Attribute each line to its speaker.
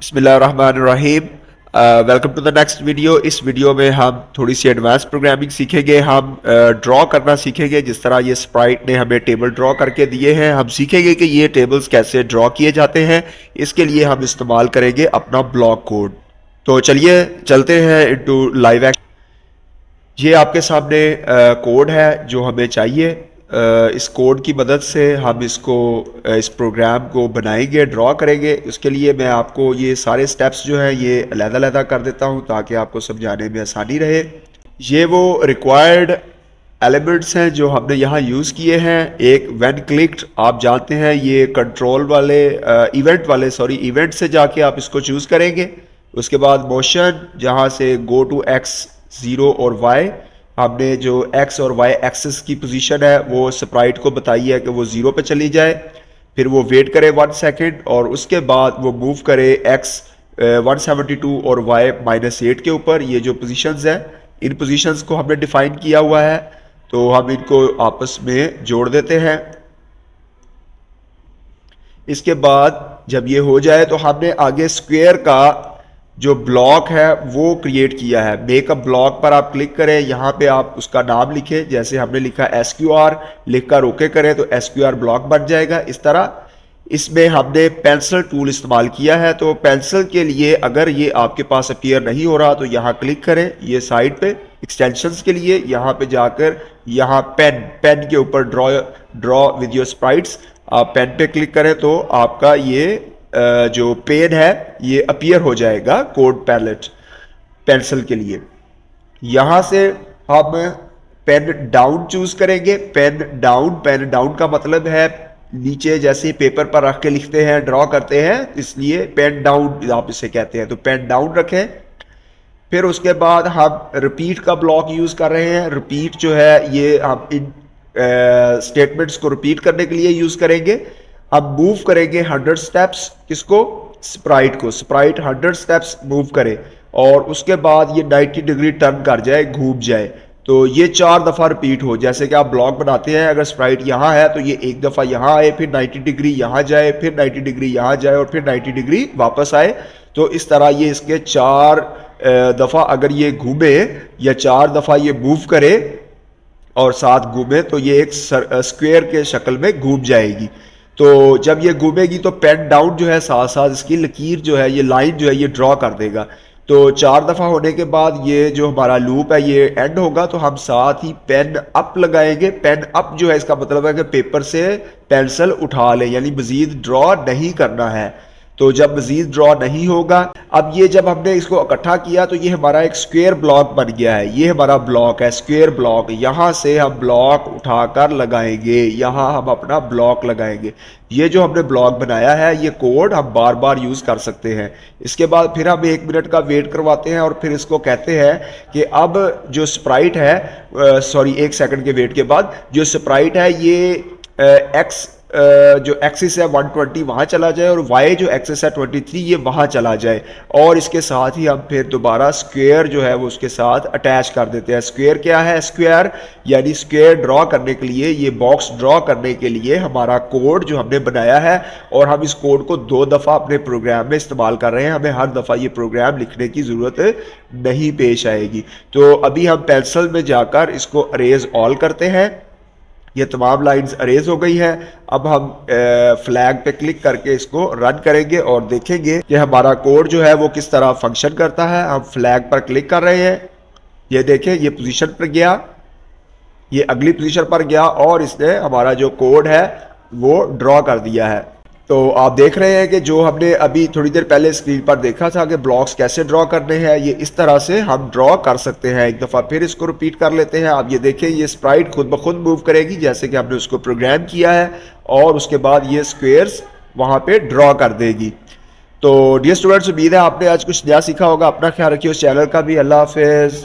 Speaker 1: बिस्मिल्लाहिर्रहमानिर्रहीम। Welcome to the next video. इस video में हम थोड़ी सी एडवांस प्रोग्रामिंग सीखेंगे। हम ड्रॉ करना सीखेंगे। जिस तरह ये स्प्राइट ने हमें टेबल ड्रॉ करके दिए हैं, हम सीखेंगे कि ये टेबल्स कैसे ड्रॉ किए जाते हैं। इसके लिए हम इस्तेमाल करेंगे अपना ब्लॉक कोड। तो चलिए चलते हैं इनटू लाइव एक्शन। ये आपके सामने कोड है जो हमें चाहिए। इस कोड की मदद से हम इसको इस प्रोग्राम को बनाएंगे, ड्रॉ करेंगे। उसके लिए मैं आपको ये सारे स्टेप्स जो हैं ये अलग-अलग कर देता हूँ ताकि आपको समझाने में आसानी रहे। ये वो रिक्वायर्ड एलिमेंट्स हैं जो हमने यहाँ यूज़ किए हैं। एक व्हेन क्लिक्ड, आप जानते हैं ये कंट्रोल वाले इवेंट से जाके आप इसको चूज़ करेंगे। उसके बाद मोशन, जहाँ से गो टू एक्स, ज़ीरो और वाई, हमने जो एक्स और वाई एक्सिस की पोजीशन है वो स्प्राइट को बताई है कि वो ज़ीरो पे चली जाए। फिर वो वेट करे 1 सेकेंड और उसके बाद वो मूव करे एक्स 172 और वाई -8 के ऊपर। ये जो पोजीशंस हैं, इन पोजीशंस को हमने डिफाइन किया हुआ है, तो हम इनको आपस में जोड़ देते हैं। इसके बाद जब ये हो जाए तो हमने आगे स्क्वायर का जो ब्लॉक है वो क्रिएट किया है। मेक अ ब्लॉक पर आप क्लिक करें, यहाँ पे आप उसका नाम लिखें। जैसे हमने लिखा SQR, लिख कर ओके करें तो SQR ब्लॉक बन जाएगा इस तरह। इसमें हमने पेंसिल टूल इस्तेमाल किया है। तो पेंसिल के लिए अगर ये आपके पास अपीयर नहीं हो रहा तो यहाँ क्लिक करें, ये साइड पे एक्सटेंशंस के लिए यहाँ पे जाकर यहाँ पेन के ऊपर ड्रॉ विद योर स्प्राइट्स, आप पेन पे क्लिक करें तो आपका ये जो पेन है ये अपीयर हो जाएगा कोड पैलेट पेंसिल के लिए। यहाँ से हम पेन डाउन चूज करेंगे। पेन डाउन का मतलब है नीचे, जैसे पेपर पर रख के लिखते हैं, ड्रॉ करते हैं, इसलिए पेन डाउन आप इसे कहते हैं। तो पेन डाउन रखें। फिर उसके बाद हम रिपीट का ब्लॉक यूज कर रहे हैं। रिपीट जो है ये हम इन स्टेटमेंट्स को रिपीट करने के लिए यूज करेंगे। अब मूव करेंगे 100 स्टेप्स, किसको? स्प्राइट को। स्प्राइट 100 स्टेप्स मूव करे और उसके बाद ये 90 डिग्री टर्न कर जाए, घूम जाए। तो ये 4 दफा रिपीट हो। जैसे कि आप ब्लॉक बनाते हैं, अगर स्प्राइट यहाँ है तो ये एक दफा यहाँ आए, फिर 90 डिग्री यहाँ जाए, फिर 90 डिग्री यहाँ जाए और फिर 90 डिग्री वापस आए। तो इस तरह ये इसके 4 दफा अगर ये घूमे या 4 दफा ये मूव करे और साथ घूमे तो ये एक स्क्वायर के शक्ल में घूम जाएगी। तो जब ये घूमेगी तो पेन डाउन जो है साथ साथ इसकी लकीर जो है, ये लाइन जो है ये ड्रॉ कर देगा। तो 4 दफा होने के बाद ये जो हमारा लूप है ये एंड होगा। तो हम साथ ही पेन अप लगाएंगे। पेन अप जो है इसका मतलब है कि पेपर से पेंसिल उठा लें, यानी मजीद ड्रॉ नहीं करना है। तो जब मजीद ड्रॉ नहीं होगा, अब ये जब हमने इसको इकट्ठा किया तो ये हमारा एक स्क्वायर ब्लॉक बन गया है। ये हमारा ब्लॉक है स्क्वायर ब्लॉक। यहाँ से हम ब्लॉक उठाकर लगाएंगे, यहाँ हम अपना ब्लॉक लगाएंगे। ये जो हमने ब्लॉक बनाया है ये कोड हम बार बार यूज कर सकते हैं। इसके बाद फिर हम 1 मिनट का वेट करवाते हैं और फिर इसको कहते हैं कि अब जो स्प्राइट है, 1 सेकंड के वेट के बाद जो स्प्राइट है ये एक्स जो एक्सिस है 120 वहाँ चला जाए और वाई जो एक्सिस है 23 ये वहाँ चला जाए। और इसके साथ ही हम फिर दोबारा स्क्वायर जो है वो उसके साथ अटैच कर देते हैं। स्क्वायर क्या है? स्क्वायर यानी स्क्वायर ड्रॉ करने के लिए, ये बॉक्स ड्रॉ करने के लिए हमारा कोड जो हमने बनाया है, और हम इस कोड को 2 दफ़ा अपने प्रोग्राम में इस्तेमाल कर रहे हैं। हमें हर दफ़ा ये प्रोग्राम लिखने की ज़रूरत नहीं पेश आएगी। तो अभी हम पेंसिल में जाकर इसको अरेज ऑल करते हैं। ये तमाम लाइंस अरेज हो गई है। अब हम फ्लैग पे क्लिक करके इसको रन करेंगे और देखेंगे कि हमारा कोड जो है वो किस तरह फंक्शन करता है। हम फ्लैग पर क्लिक कर रहे हैं, ये देखें ये पोजीशन पर गया, ये अगली पोजीशन पर गया और इसने हमारा जो कोड है वो ड्रॉ कर दिया है। तो आप देख रहे हैं कि जो हमने अभी थोड़ी देर पहले स्क्रीन पर देखा था कि ब्लॉक्स कैसे ड्रॉ करने हैं, ये इस तरह से हम ड्रॉ कर सकते हैं। एक दफ़ा फिर इसको रिपीट कर लेते हैं। आप ये देखें ये स्प्राइट खुद ब खुद मूव करेगी जैसे कि हमने उसको प्रोग्राम किया है, और उसके बाद ये स्क्वेयर्स वहाँ पे ड्रॉ कर देगी। तो डियर स्टूडेंट्स, उम्मीद है आपने आज कुछ नया सीखा होगा। अपना ख्याल रखिए, उस चैनल का भी। अल्लाह हाफिज़।